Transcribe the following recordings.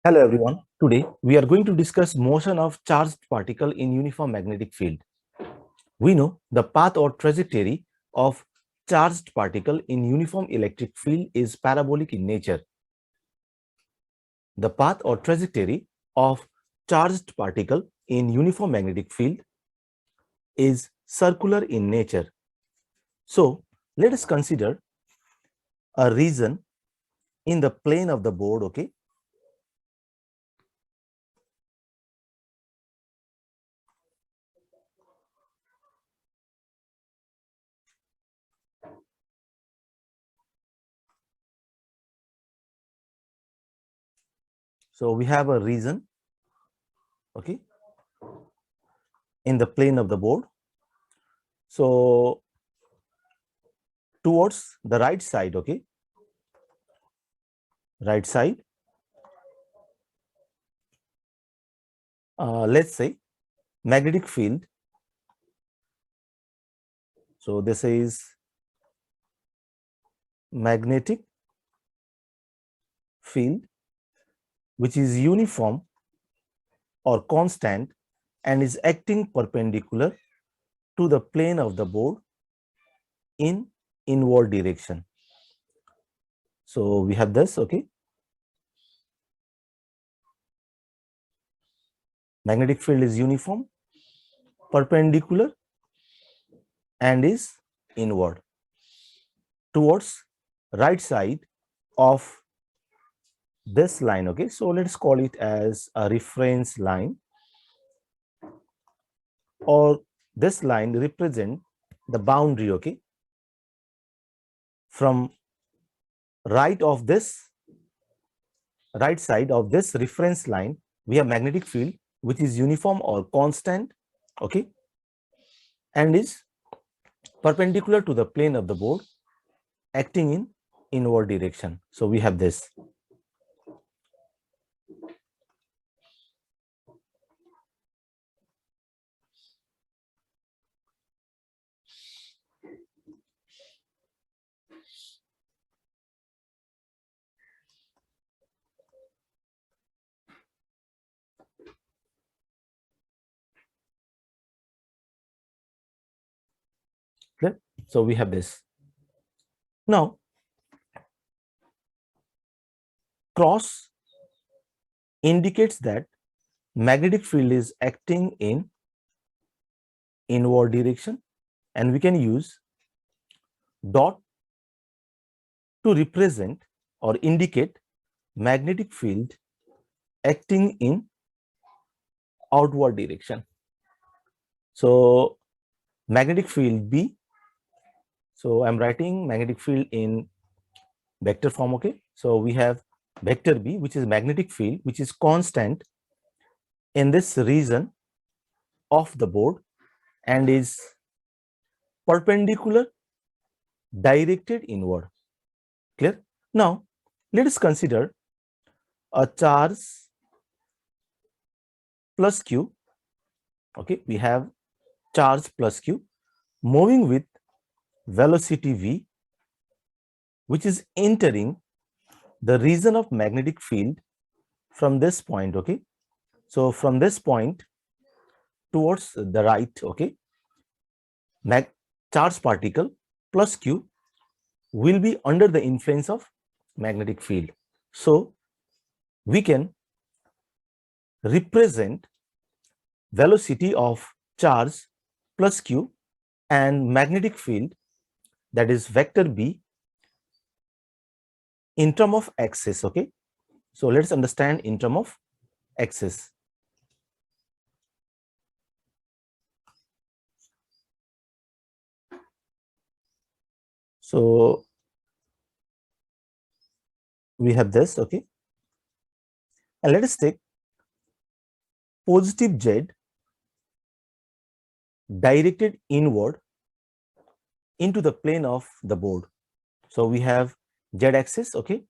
Hello everyone. Today we are going to discuss motion of charged particle in uniform magnetic field. We know the path or trajectory of charged particle in uniform electric field is parabolic in nature. The path or trajectory of charged particle in uniform magnetic field is circular in nature. So let us consider a region in the plane of the board, okay? So we have a region, okay, in the plane of the board. So towards the right side, okay, right side, let's say magnetic field. So this is magnetic field which is uniform or constant and is acting perpendicular to the plane of the board in inward direction. So we have this, okay. Magnetic field is uniform, perpendicular, and is inward towards right side of this line, okay. So let's call it as a reference line, or this line represent the boundary, okay. From right side of this reference line, we have magnetic field which is uniform or constant, okay, and is perpendicular to the plane of the board, acting in inward direction. So we have this. Clear? So we have this. Now, cross indicates that magnetic field is acting in inward direction, and we can use dot to represent or indicate magnetic field acting in outward direction. So magnetic field B, so I'm writing magnetic field in vector form, okay. So we have vector B, which is magnetic field which is constant in this region of the board and is perpendicular directed inward. Clear? Now let us consider a charge plus q, okay. We have charge plus q moving with velocity v, which is entering the region of magnetic field from this point, okay. So from this point towards the right, okay, charge particle plus q will be under the influence of magnetic field. So we can represent velocity of charge plus q and magnetic field, that is vector b, in term of axis, okay. So let's understand in term of axis. So we have this, okay, and let us take positive z directed inward into the plane of the board. So we have z axis, okay,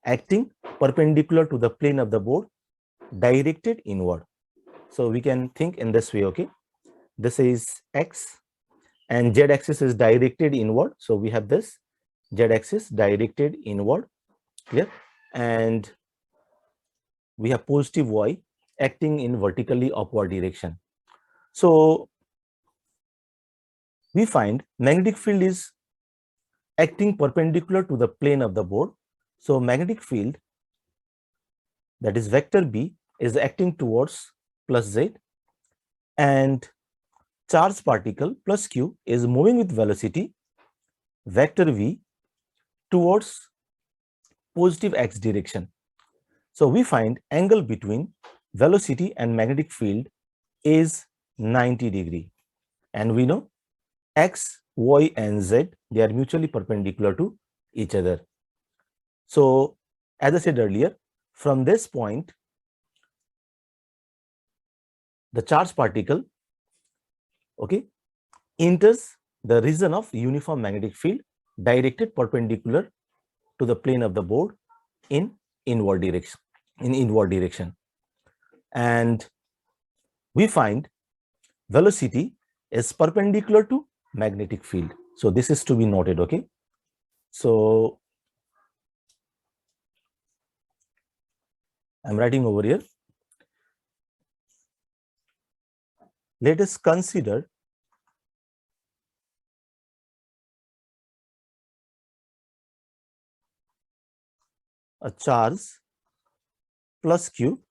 acting perpendicular to the plane of the board, directed inward. So we can think in this way, okay. This is x and z axis is directed inward. So we have this z axis directed inward, clear, and we have positive y acting in vertically upward direction. So we find magnetic field is acting perpendicular to the plane of the board. So magnetic field, that is vector B, is acting towards plus z, and charged particle plus q is moving with velocity vector v towards positive x direction. So we find angle between velocity and magnetic field is 90 degree, and we know x, y, and z, they are mutually perpendicular to each other. So as I said earlier, from this point, the charged particle, okay, enters the region of uniform magnetic field directed perpendicular to the plane of the board in inward direction. And we find velocity is perpendicular to magnetic field. So this is to be noted, okay? So I'm writing over here. Let us consider a charge plus q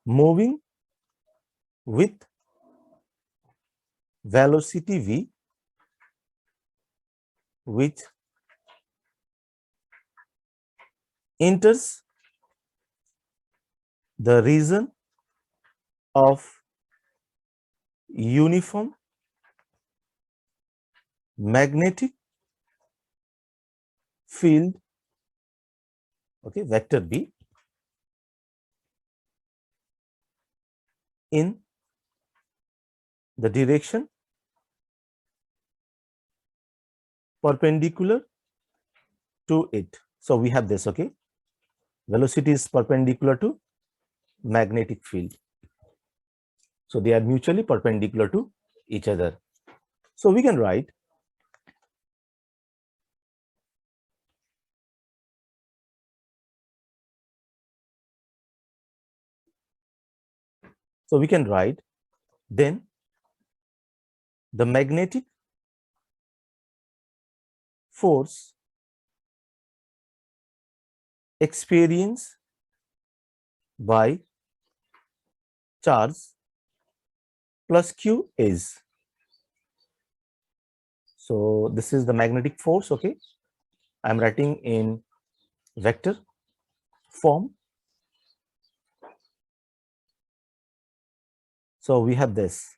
moving with velocity v, which enters the region of uniform magnetic field, okay, vector B, in the direction perpendicular to it. So we have this, okay, velocity is perpendicular to magnetic field. So they are mutually perpendicular to each other. So we can write then the magnetic force experienced by charge plus q is, so this is the magnetic force, okay, I'm writing in vector form. So we have this,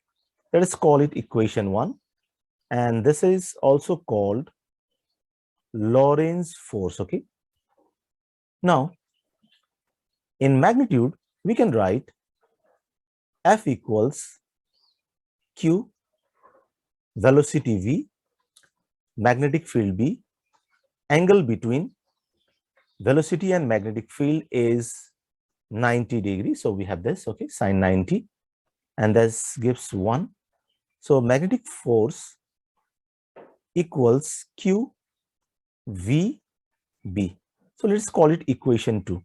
let us call it equation 1, and this is also called Lorentz force, okay. Now in magnitude we can write F equals q, velocity v, magnetic field B, angle between velocity and magnetic field is 90 degrees. So we have this, okay, sine 90, and this gives 1. So magnetic force equals q v b. So let's call it equation 2.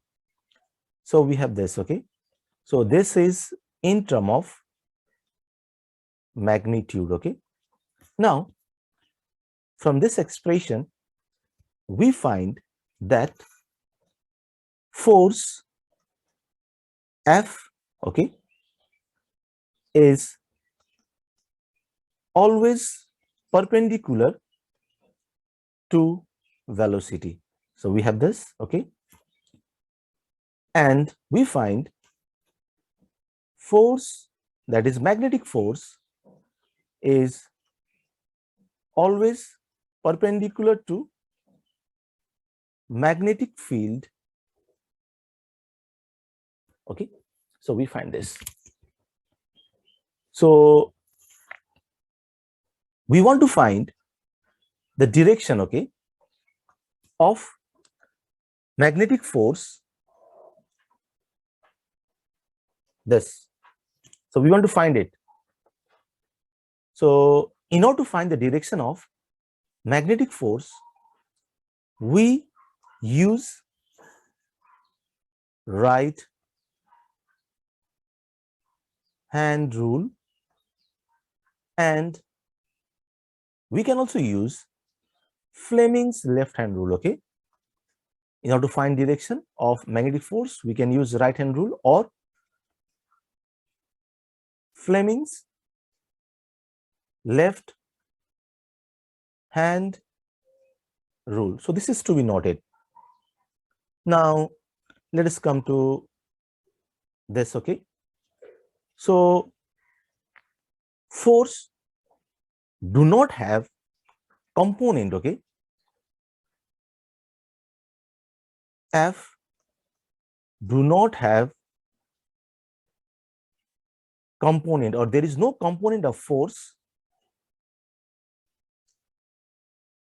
So we have this, okay. So this is in term of magnitude, okay. Now from this expression we find that force F, okay, is always perpendicular to velocity. So we have this, okay, and we find force, that is magnetic force, is always perpendicular to magnetic field, okay. So we find this. So we want to find the direction, okay, of magnetic force, this. So we want to find it. So in order to find the direction of magnetic force, we use right hand rule, and we can also use Fleming's left hand rule. Okay, in order to find direction of magnetic force, we can use right hand rule or Fleming's left hand rule. So this is to be noted. Now let us come to this. Okay, so force do not have component. Okay, F do not have component, or there is no component of force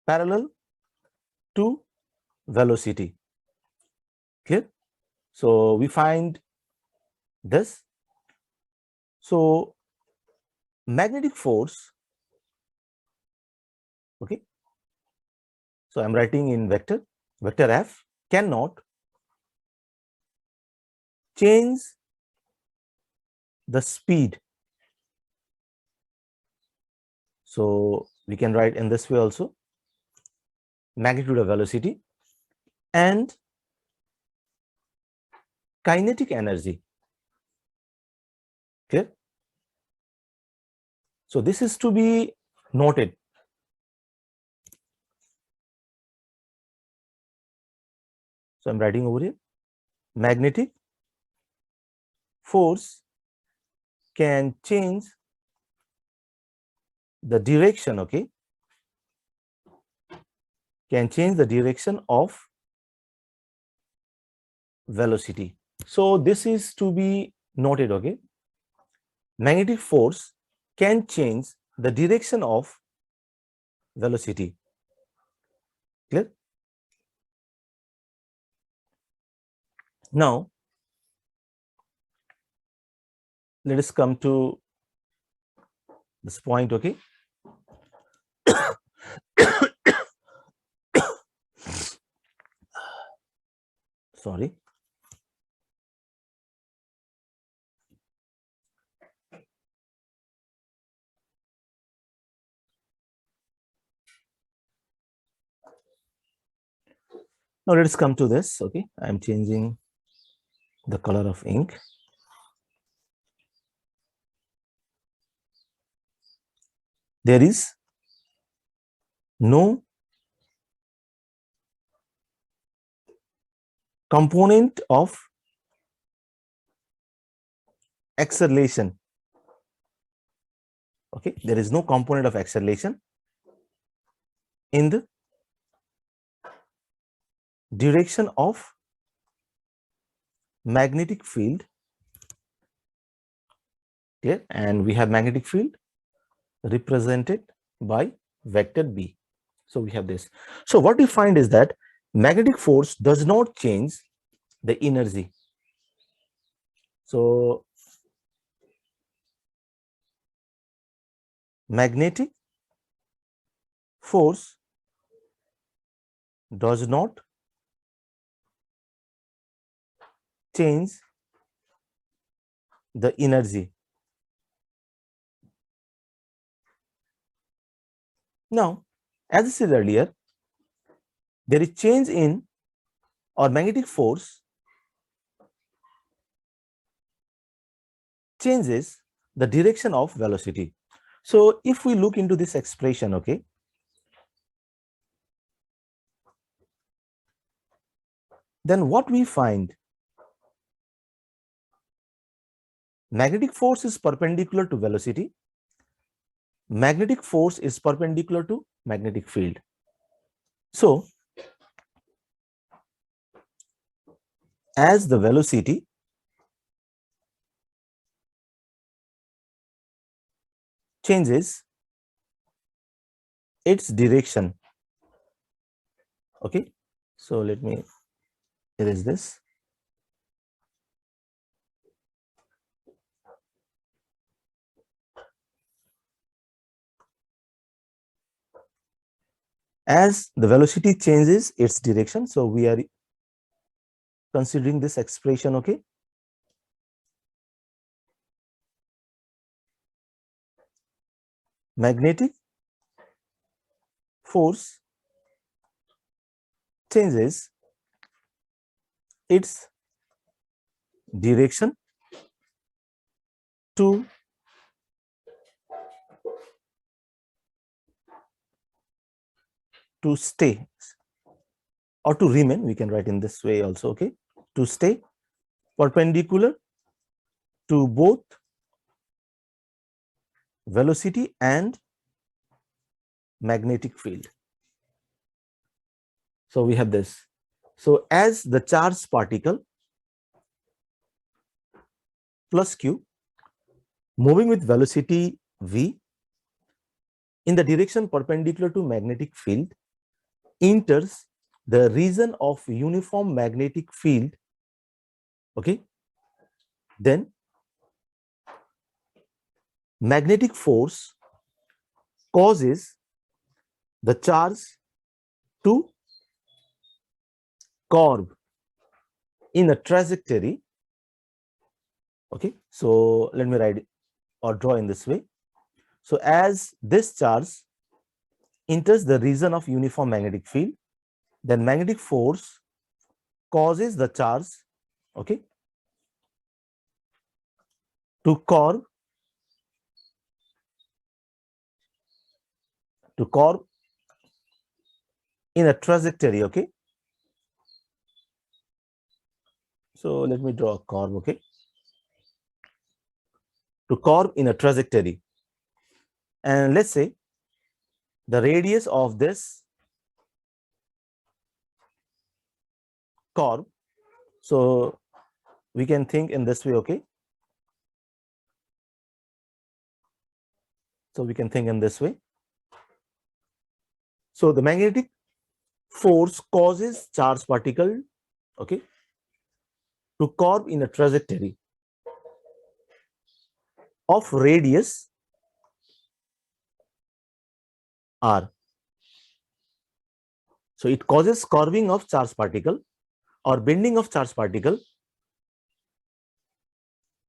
parallel to velocity. Clear? So we find this. So magnetic force, okay, so I'm writing in vector F, cannot change the speed. So we can write in this way also, magnitude of velocity and kinetic energy. Clear? So this is to be noted. So I'm writing over here, magnetic force can change the direction, okay, can change the direction of velocity. So this is to be noted, okay. Magnetic force can change the direction of velocity. Clear? Now let us come to this point, okay. Sorry. Now let us come to this, okay. I am changing the color of ink. There is no component of acceleration, okay. There is no component of acceleration in the direction of magnetic field. Clear? And we have magnetic field represented by vector B. So we have this. So what we find is that magnetic force does not change the energy. So magnetic force does not change the energy. Now, as I said earlier, there is change in or magnetic force changes the direction of velocity. So if we look into this expression, okay, then what we find, magnetic force is perpendicular to velocity, magnetic force is perpendicular to magnetic field. So as the velocity changes its direction, okay, so let me erase this. As the velocity changes its direction, so we are considering this expression, okay? Magnetic force changes its direction to stay or to remain, we can write in this way also, okay? To stay perpendicular to both velocity and magnetic field. So we have this. So as the charged particle plus q moving with velocity v in the direction perpendicular to magnetic field enters the region of uniform magnetic field, okay, then magnetic force causes the charge to curve in a trajectory, okay. So let me write or draw in this way. So as this charge enters the region of uniform magnetic field, then magnetic force causes the charge, okay, to curve in a trajectory, okay. So let me draw a curve, okay, to curve in a trajectory. And let's say the radius of this curve, so we can think in this way, okay. So we can think in this way. So the magnetic force causes charged particle, okay, to curve in a trajectory of radius r. So it causes curving of charged particle or bending of charged particle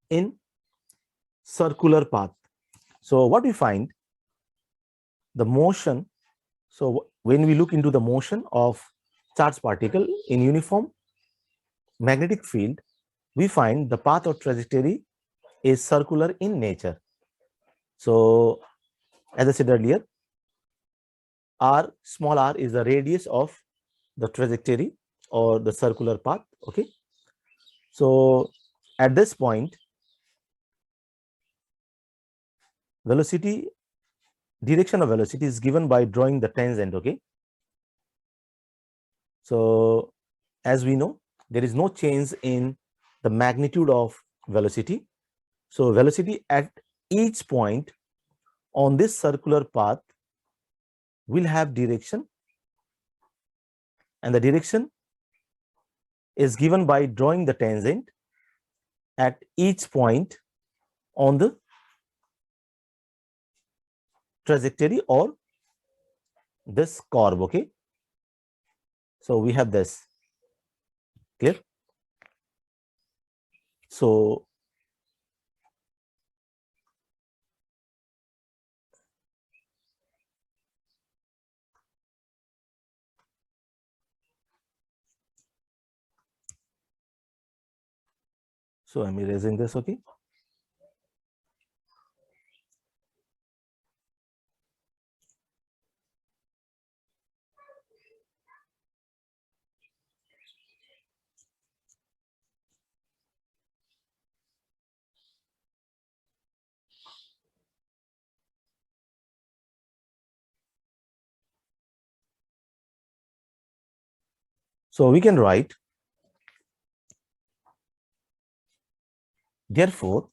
in circular path. So what we find, the motion, so when we look into the motion of charged particle in uniform magnetic field, we find the path or trajectory is circular in nature. So as I said earlier, r, small r is the radius of the trajectory or the circular path, okay. So at this point, velocity, direction of velocity is given by drawing the tangent, okay. So as we know, there is no change in the magnitude of velocity. So velocity at each point on this circular path will have direction, and the direction is given by drawing the tangent at each point on the trajectory or this curve, okay. So we have this, clear? So I'm erasing this, okay. So we can write, therefore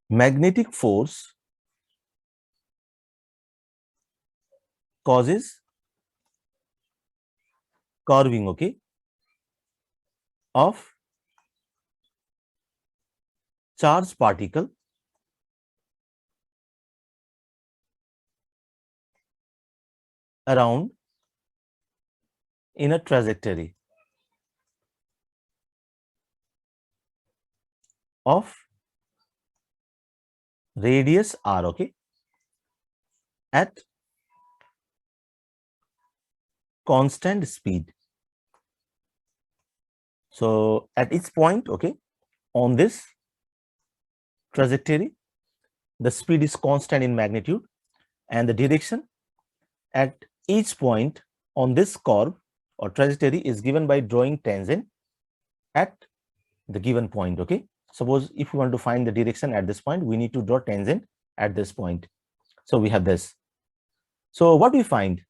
magnetic force causes curving, okay, of charged particle around in a trajectory of radius r, okay, at constant speed. So at each point, okay, on this trajectory, the speed is constant in magnitude, and the direction at each point on this curve or trajectory is given by drawing tangent at the given point, okay. Suppose if we want to find the direction at this point, we need to draw tangent at this point. So we have this. So what we find?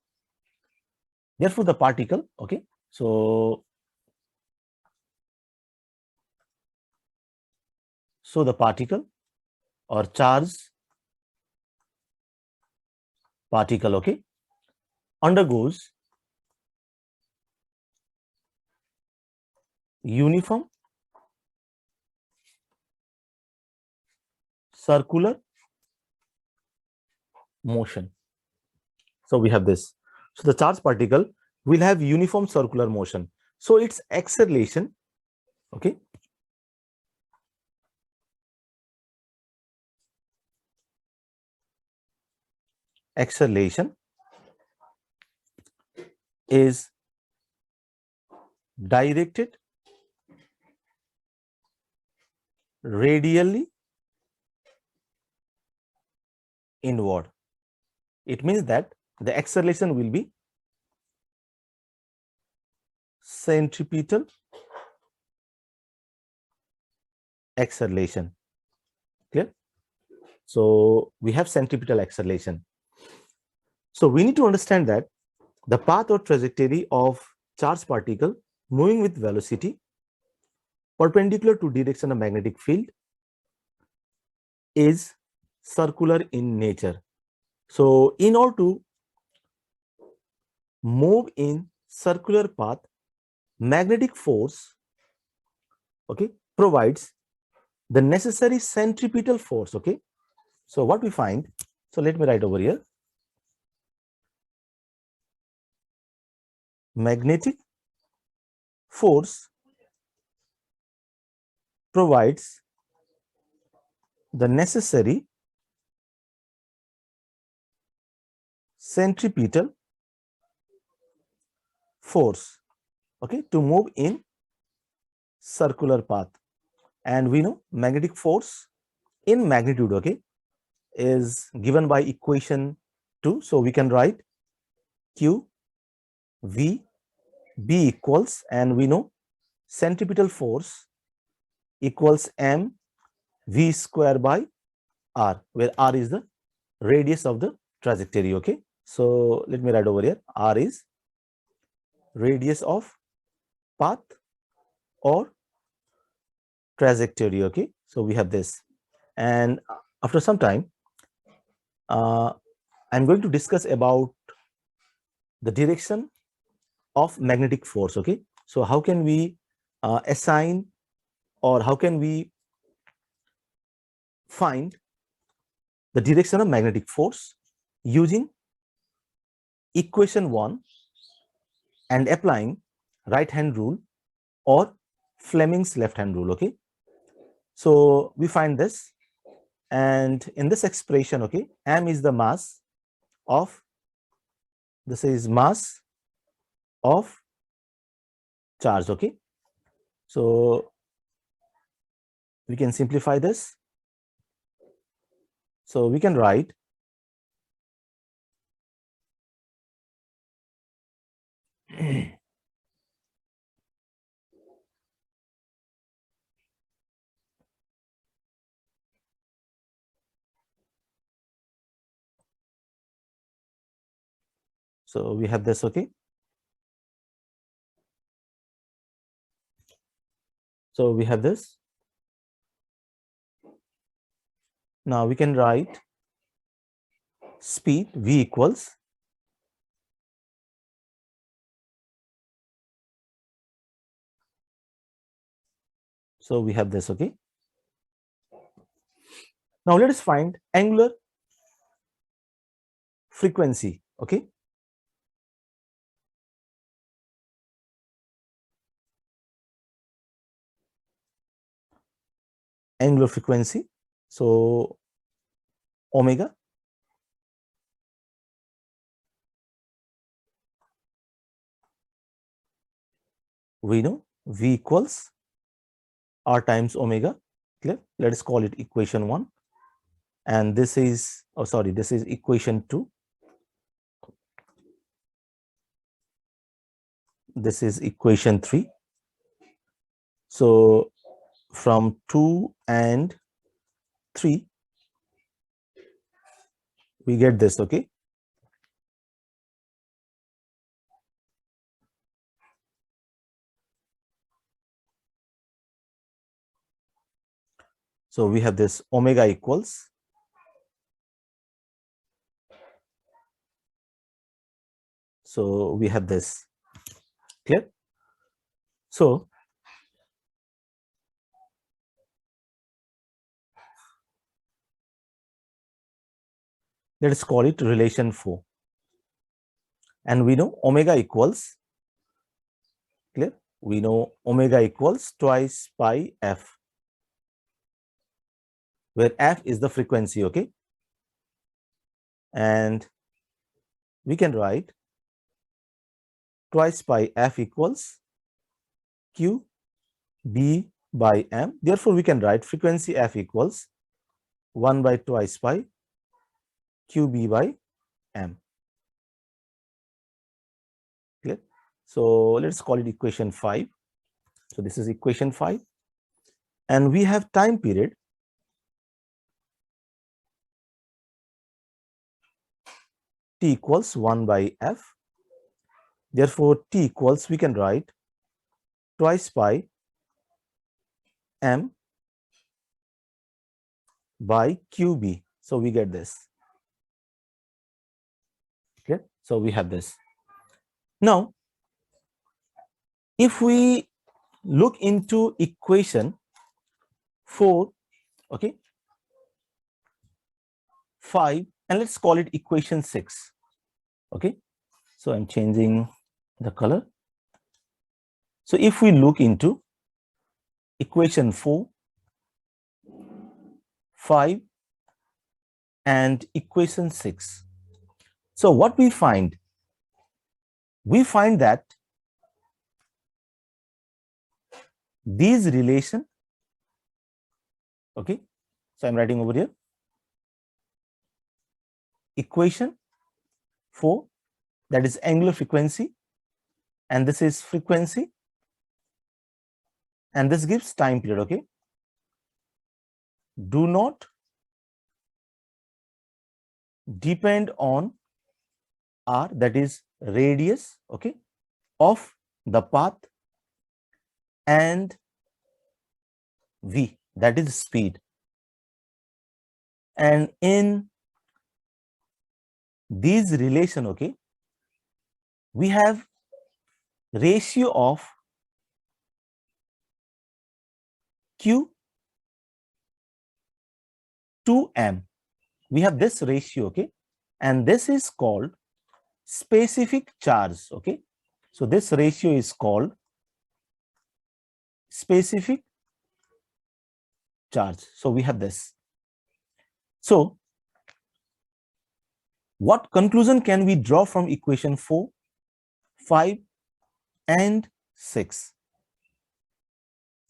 Therefore, the particle, okay. So the particle or charge particle, okay, undergoes uniform circular motion. So we have this. So the charged particle will have uniform circular motion. So its acceleration, okay, acceleration is directed radially inward. It means that the acceleration will be centripetal acceleration. Clear? So we have centripetal acceleration. So we need to understand that the path or trajectory of charged particle moving with velocity perpendicular to direction of magnetic field is circular in nature. So in order to move in circular path, magnetic force, okay, provides the necessary centripetal force, okay. So what we find, so let me write over here, magnetic force provides the necessary centripetal force, okay, to move in circular path. And we know magnetic force in magnitude, okay, is given by equation 2. So we can write Q V B equals, and we know centripetal force equals m v square by r, where r is the radius of the trajectory, okay. So let me write over here, r is radius of path or trajectory, okay. So we have this, and after some time I'm going to discuss about the direction of magnetic force, okay. So how can we assign, or how can we find the direction of magnetic force using equation 1 and applying right hand rule or Fleming's left hand rule, okay. So we find this, and in this expression, okay, m is the mass of, this is mass of charge, okay. So we can simplify this. So we can write so we have this, okay. So we have this. Now we can write speed v equals so we have this, okay. Now let us find angular frequency, okay. angular frequency. So omega, we know V equals R times omega. Clear? Let us call it equation 1. And this is, oh sorry, this is equation 2. This is equation 3. So from 2 and 3, we get this, okay? So we have this omega equals so we have this. Clear? So let us call it relation 4. And we know omega equals, clear? We know omega equals twice pi f, where f is the frequency, okay? And we can write twice pi f equals q b by m. Therefore, we can write frequency f equals 1 by twice pi q b by m. Clear? So let's call it equation 5. So this is equation 5. And we have time period t equals 1 by f. Therefore, t equals, we can write twice pi m by qb. So we get this. Okay, so we have this. Now, if we look into equation 4, okay, 5, and let's call it equation 6. Okay, so I'm changing the color. So if we look into equation 4, 5, and equation 6, so what we find that these relation, okay, so I'm writing over here equation 4, that is angular frequency, and this is frequency, and this gives time period, okay? Do not depend on r, that is radius, okay, of the path, and v, that is speed. And in these relation, okay, we have ratio of q to m. We have this ratio, okay, and this is called specific charge, okay? So this ratio is called specific charge. So we have this. So what conclusion can we draw from equation 4, 5, and 6?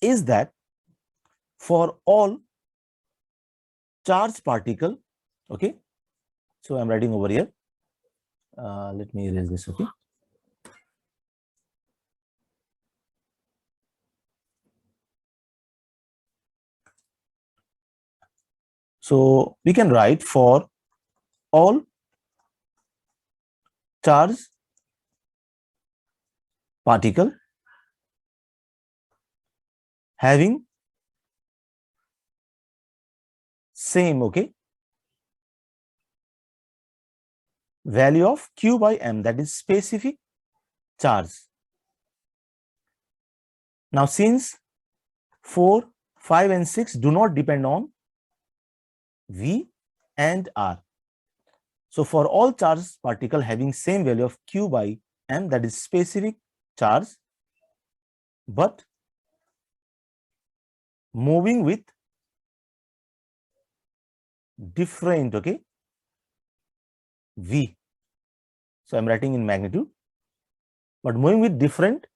Is that for all charged particle, okay, so I'm writing over here, let me erase this, okay. So we can write for all charged particle having same, okay, value of q by m, that is specific charge. Now, since 4, 5, and 6 do not depend on v and r, so for all charged particle having same value of q by m, that is specific charge, but moving with different, okay, V. So I'm writing in magnitude, but moving with different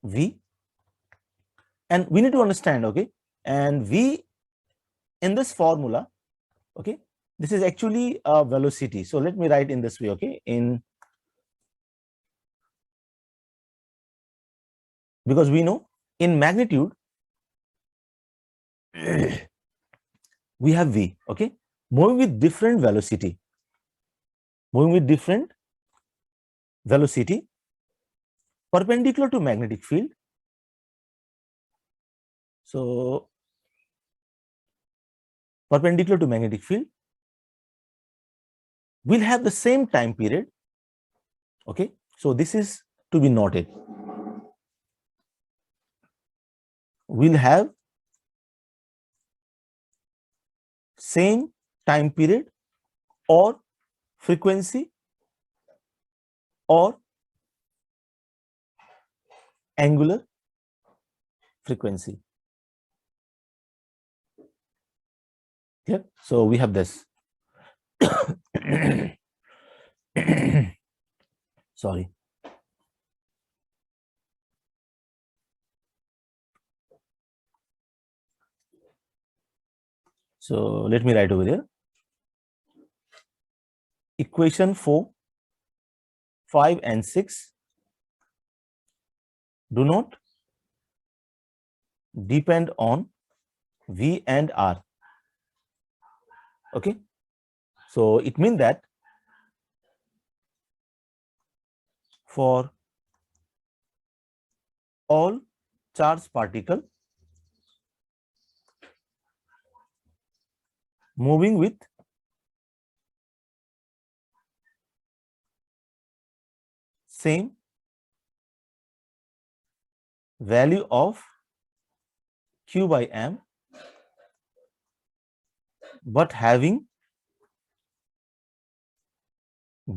V. And we need to understand, okay, and V in this formula, okay, this is actually a velocity. So let me write in this way, okay, because we know in magnitude we have V, okay, moving with different velocity, perpendicular to magnetic field. So perpendicular to magnetic field will have the same time period, okay. So this is to be noted, will have same time period or frequency or angular frequency. Clear? So we have this. Sorry. So let me write over there. Equation 4, 5 and 6 do not depend on V and R. Okay. So it means that for all charged particle moving with same value of Q by M, but having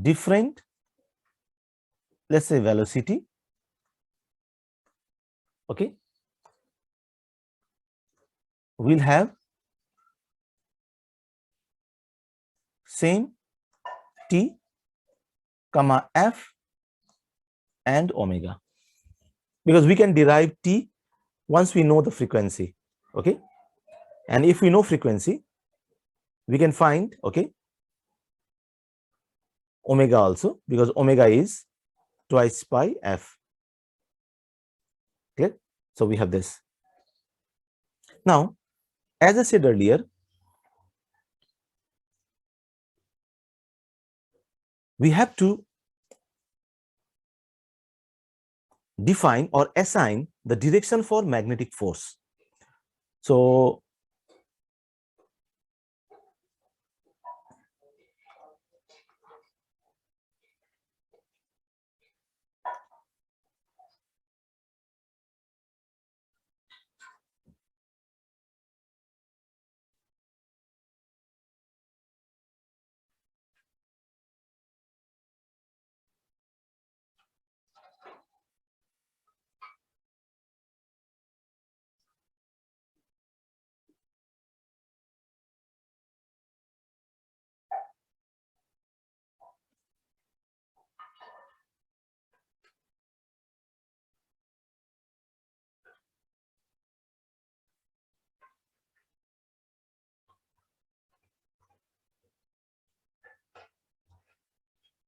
different, let's say, velocity, okay, will have same T, comma F and omega, because we can derive T once we know the frequency, okay, and if we know frequency we can find, okay, omega also, because omega is twice pi F. Clear? So we have this. Now, as I said earlier, we have to define or assign the direction for magnetic force. So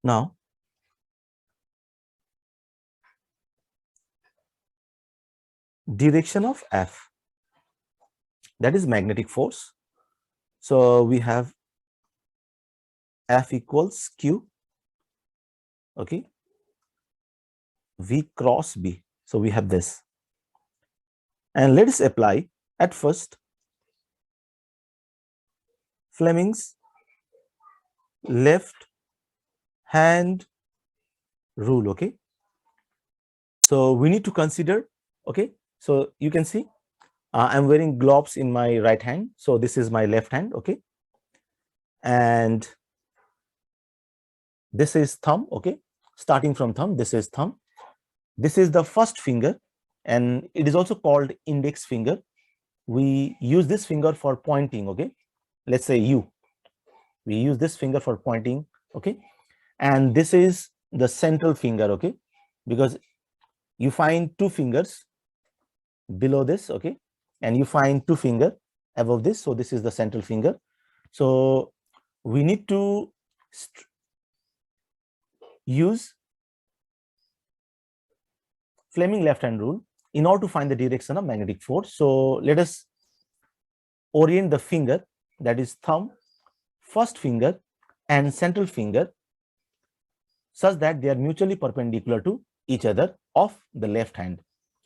now direction of F, that is magnetic force. So we have F equals Q, okay, V cross B. So we have this, and let us apply at first Fleming's left hand rule, okay. So we need to consider, okay, so you can see I'm wearing gloves in my right hand, so this is my left hand, okay, and this is thumb, okay, starting from thumb, this is thumb, this is the first finger, and it is also called index finger, we use this finger for pointing, okay? Let's say U. We use this finger for pointing, okay? And this is the central finger, okay? Because you find two fingers below this, okay? And you find two finger above this. So this is the central finger. So we need to use Fleming left hand rule in order to find the direction of magnetic force. So let us orient the finger, that is thumb, first finger and central finger, such that they are mutually perpendicular to each other of the left hand.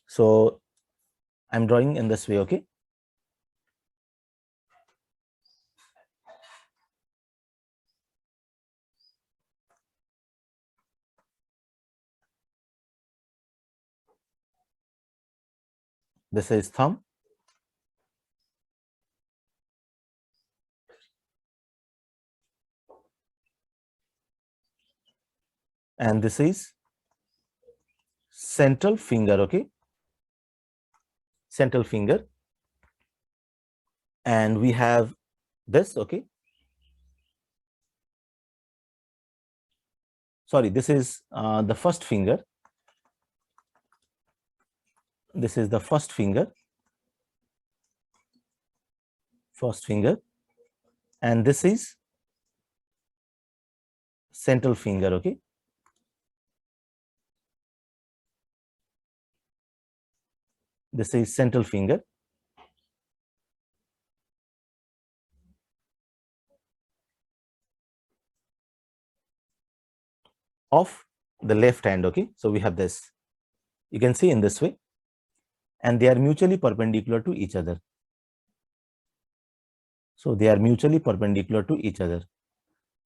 So I'm drawing in this way, okay? This is thumb. And this is central finger, okay? Central finger. And we have this, okay? Sorry, this is the first finger. This is the first finger. First finger. And this is central finger, okay? This is central finger. Of the left hand, okay? So we have this. You can see in this way. And they are mutually perpendicular to each other. So they are mutually perpendicular to each other.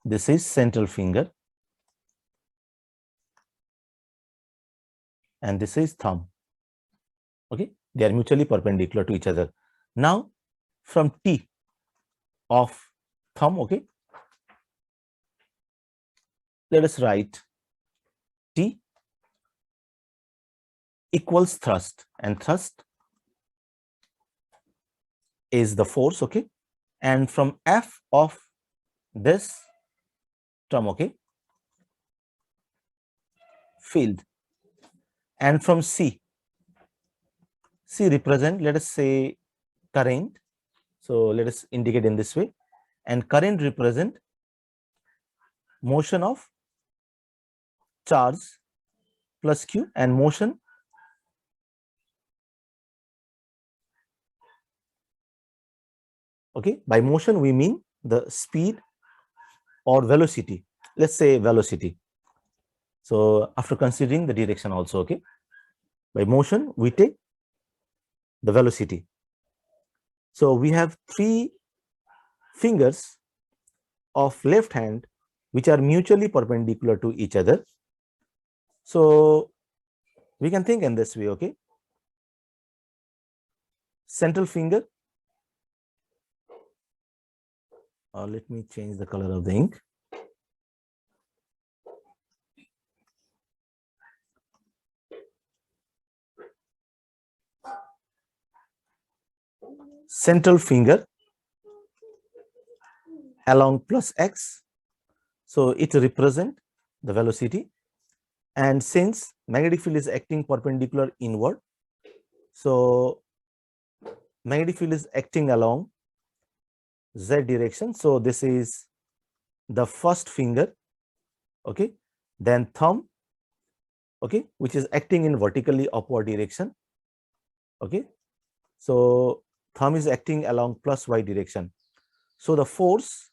This is central finger. And this is thumb. Okay, they are mutually perpendicular to each other. Now, from T of thumb, okay, let us write T equals thrust, and thrust is the force, okay, and from F of this term, okay, field, and from C represent, let us say, current. So let us indicate in this way, and current represent motion of charge plus Q, and motion okay, by motion we mean the speed or velocity. Let's say velocity. So after considering the direction also, okay, by motion we take the velocity. So we have three fingers of left hand which are mutually perpendicular to each other. So we can think in this way, okay. Central finger, let me change the color of the ink. Central finger along plus x, so it represent the velocity, and since magnetic field is acting perpendicular inward, so magnetic field is acting along z direction. So this is the first finger, okay, then thumb, okay, which is acting in vertically upward direction, okay. So thumb is acting along plus y direction. So the force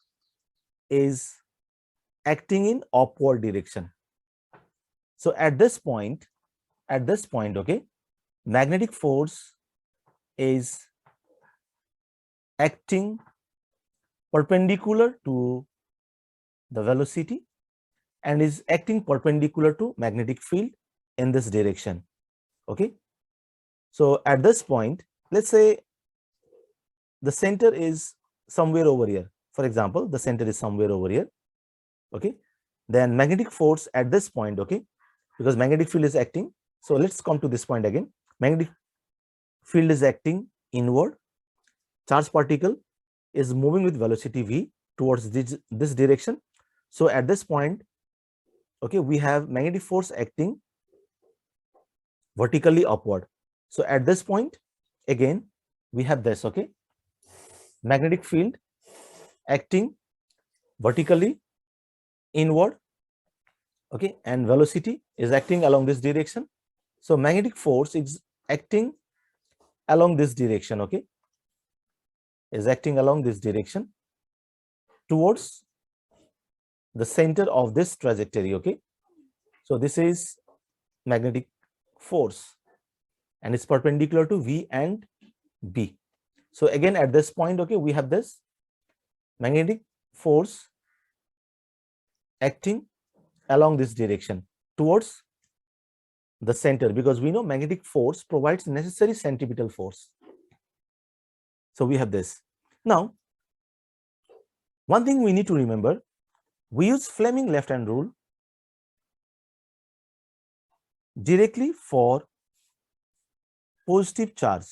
is acting in upward direction. So at this point, okay, magnetic force is acting perpendicular to the velocity and is acting perpendicular to magnetic field in this direction, okay. So at this point, let's say the center is somewhere over here. For example, the center is somewhere over here, okay. Then magnetic force at this point, okay, because magnetic field is acting. So let's come to this point again. Magnetic field is acting inward, charged particle is moving with velocity v towards this direction. So at this point, okay, we have magnetic force acting vertically upward. So at this point, again, we have this, okay, magnetic field acting vertically inward, okay, and velocity is acting along this direction. So magnetic force is acting along this direction, okay, is acting along this direction towards the center of this trajectory, okay. So this is magnetic force and it's perpendicular to V and B. So again, at this point, okay, we have this magnetic force acting along this direction towards the center, because we know magnetic force provides necessary centripetal force. So we have this. Now, one thing we need to remember, we use Fleming left-hand rule directly for positive charge.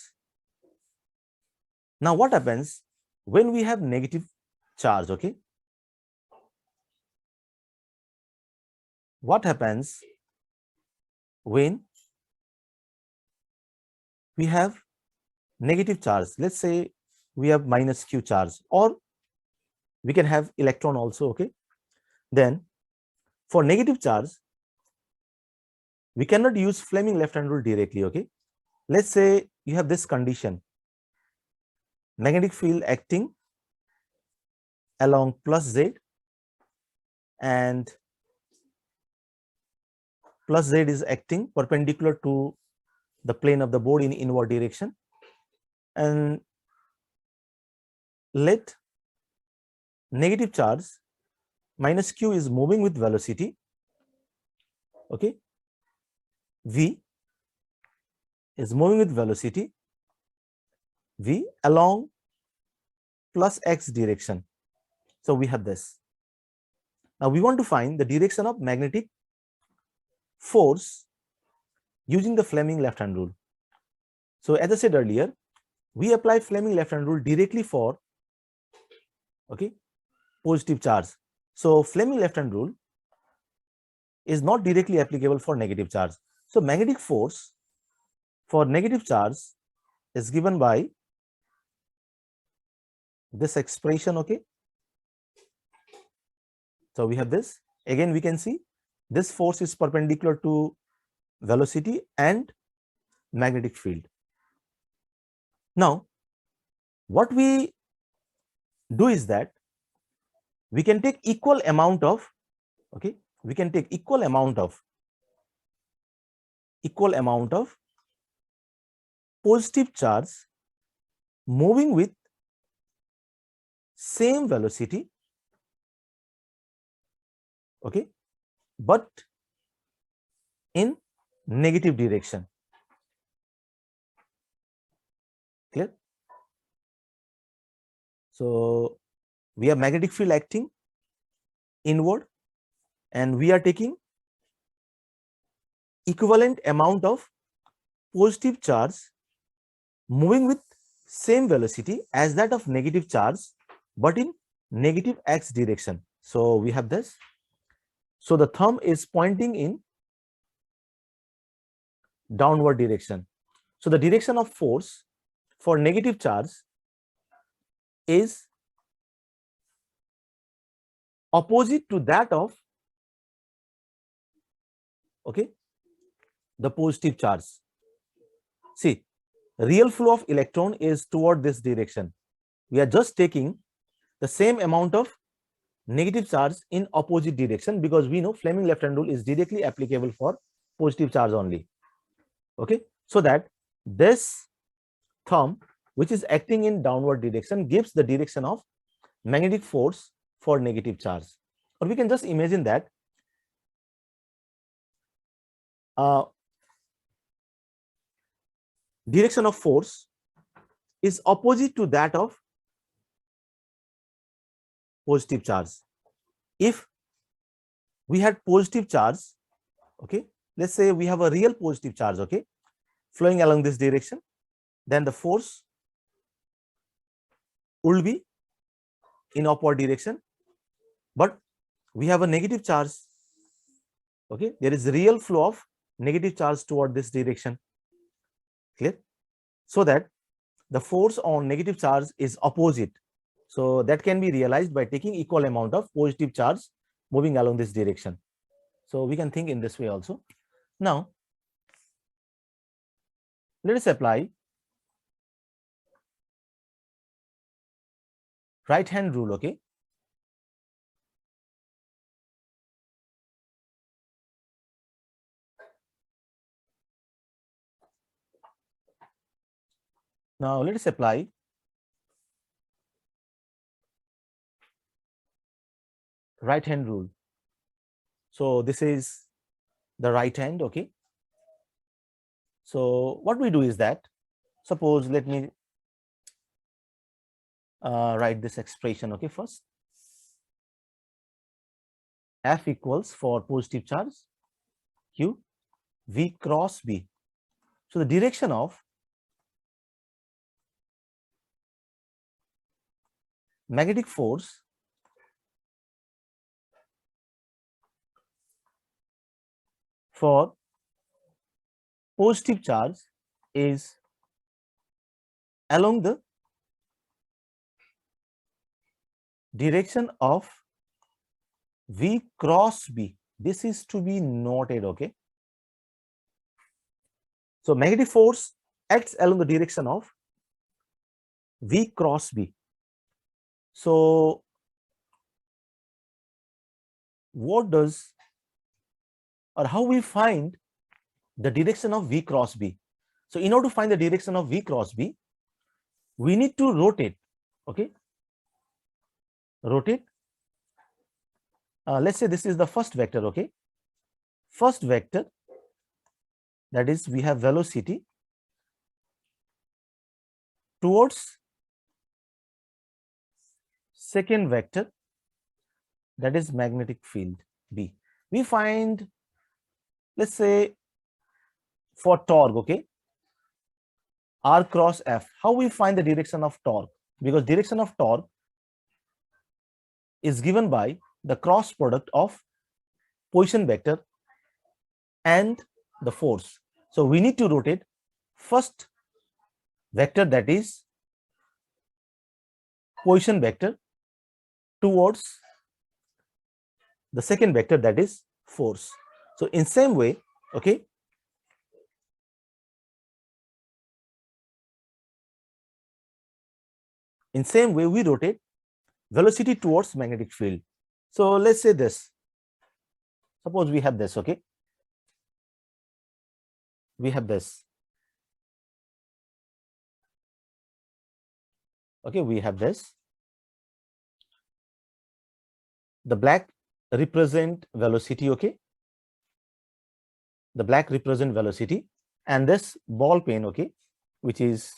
Now, what happens when we have negative charge, okay? What happens when we have negative charge? Let's say we have minus q charge, or we can have electron also, okay? Then for negative charge, we cannot use Fleming left-hand rule directly, okay? Let's say you have this condition, magnetic field acting along plus z, and plus z is acting perpendicular to the plane of the board in inward direction, and let negative charge minus q is moving with velocity, okay, v is moving with velocity v along plus x direction. So we have this. Now we want to find the direction of magnetic force using the Fleming left-hand rule. So as I said earlier, we apply Fleming left-hand rule directly for, okay, positive charge. So Fleming left-hand rule is not directly applicable for negative charge. So magnetic force for negative charge is given by this expression, okay. So we have this. Again, we can see this force is perpendicular to velocity and magnetic field. Now, what we do is that we can take equal amount of, okay, we can take equal amount of positive charge moving with same velocity, okay, but in negative direction. Clear? So we have magnetic field acting inward, and we are taking equivalent amount of positive charge moving with same velocity as that of negative charge, but in negative x direction. So we have this. So the thumb is pointing in downward direction. So the direction of force for negative charge is opposite to that of, okay, the positive charge. See, real flow of electron is toward this direction. We are just taking the same amount of negative charge in opposite direction, because we know Fleming left-hand rule is directly applicable for positive charge only, okay. So that this thumb, which is acting in downward direction, gives the direction of magnetic force for negative charge. Or we can just imagine that direction of force is opposite to that of positive charge. If we had positive charge, okay, let's say we have a real positive charge, okay, flowing along this direction, then the force would be in upward direction, but we have a negative charge. Okay, there is real flow of negative charge toward this direction. Clear? So that the force on negative charge is opposite. So that can be realized by taking equal amount of positive charge moving along this direction. So we can think in this way also. Now, let us apply right hand rule. Okay. Now let us apply right hand rule. So this is the right hand. Okay. So what we do is that, suppose, let me write this expression. Okay, first F equals, for positive charge, Q V cross B. So the direction of magnetic force for positive charge is along the direction of V cross B. This is to be noted. Okay. So magnetic force acts along the direction of V cross B. So what does, or how we find the direction of V cross B? So in order to find the direction of V cross B, we need to rotate. Okay. Rotate. Let's say this is the first vector. Okay. First vector, that is, we have velocity towards second vector, that is magnetic field B. We find, let's say, for torque, okay, R cross F. How we find the direction of torque? Because direction of torque is given by the cross product of position vector and the force. So we need to rotate first vector, that is position vector, towards the second vector, that is force. So in same way, okay, in same way we rotate velocity towards magnetic field. So let's say this, suppose we have this. Okay, we have this. Okay, we have this. The black represent velocity. Okay, the black represent velocity, and this ball pen, okay, which is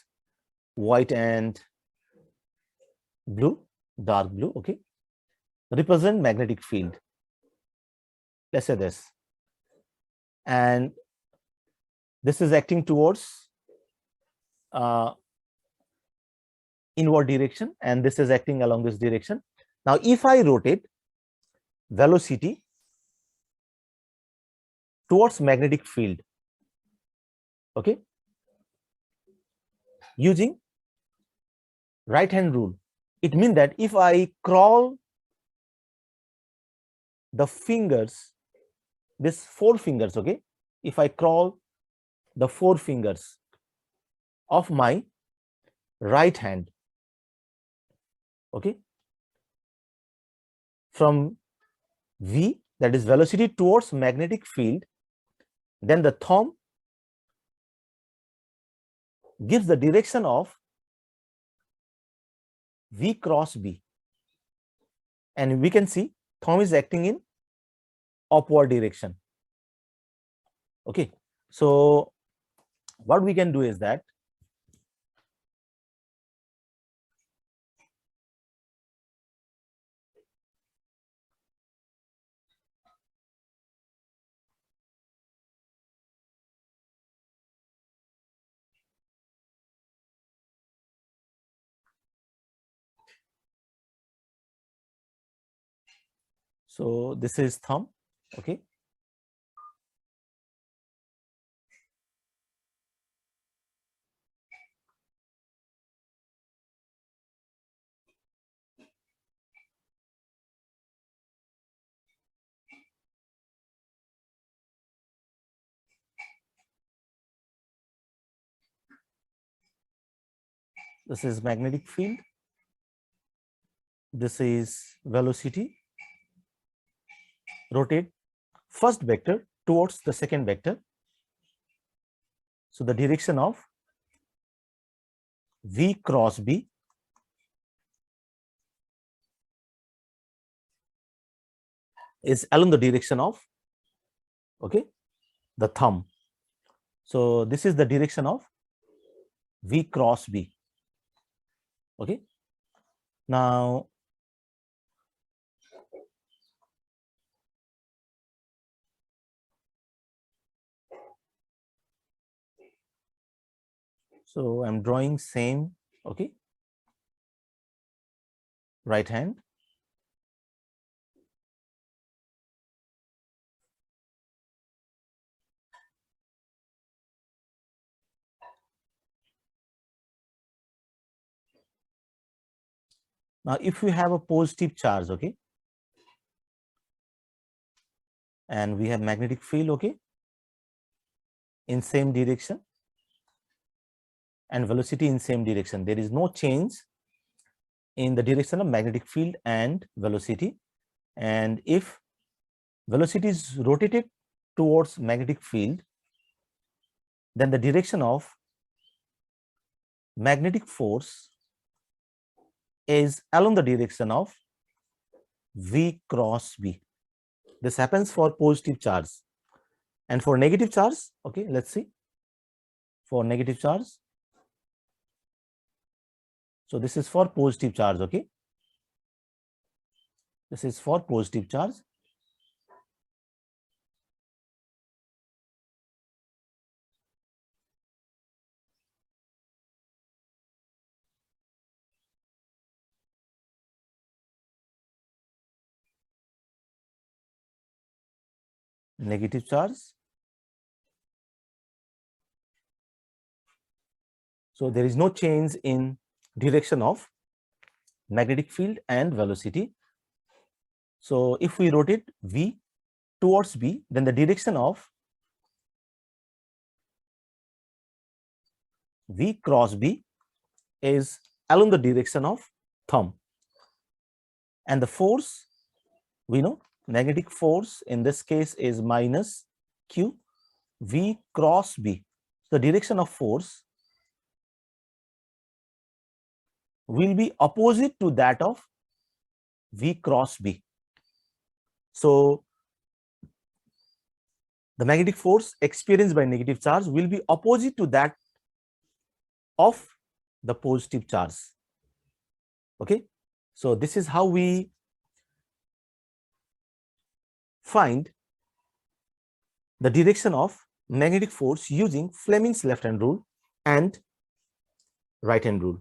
white and blue, dark blue, okay, represent magnetic field. Let's say this, and this is acting towards inward direction, and this is acting along this direction. Now if I rotate velocity towards magnetic field, okay, using right hand rule, it means that if I crawl the fingers, this four fingers, okay, if I crawl the four fingers of my right hand, okay, from V, that is velocity towards magnetic field, then the thumb gives the direction of V cross B, and we can see thumb is acting in upward direction. Okay, so what we can do is that So this is thumb, okay. This is magnetic field. This is velocity. Rotate first vector towards the second vector. So the direction of V cross B is along the direction of, okay, the thumb. So this is the direction of V cross B. Okay. Now so I'm drawing same, okay, right hand. Now if we have a positive charge, okay, and we have magnetic field, okay, in same direction and velocity in same direction, there is no change in the direction of magnetic field and velocity. And if velocity is rotated towards magnetic field, then the direction of magnetic force is along the direction of V cross B. This happens for positive charge. And for negative charge, okay, let's see. For negative charge, so this is for positive charge, okay. This is for positive charge. Negative charge. So there is no change in direction of magnetic field and velocity. So if we rotate V towards B, then the direction of V cross B is along the direction of thumb. And the force, we know magnetic force in this case is minus Q V cross B. The direction of force will be opposite to that of V cross B. So the magnetic force experienced by negative charge will be opposite to that of the positive charge. Okay, so this is how we find the direction of magnetic force using Fleming's left hand rule and right hand rule.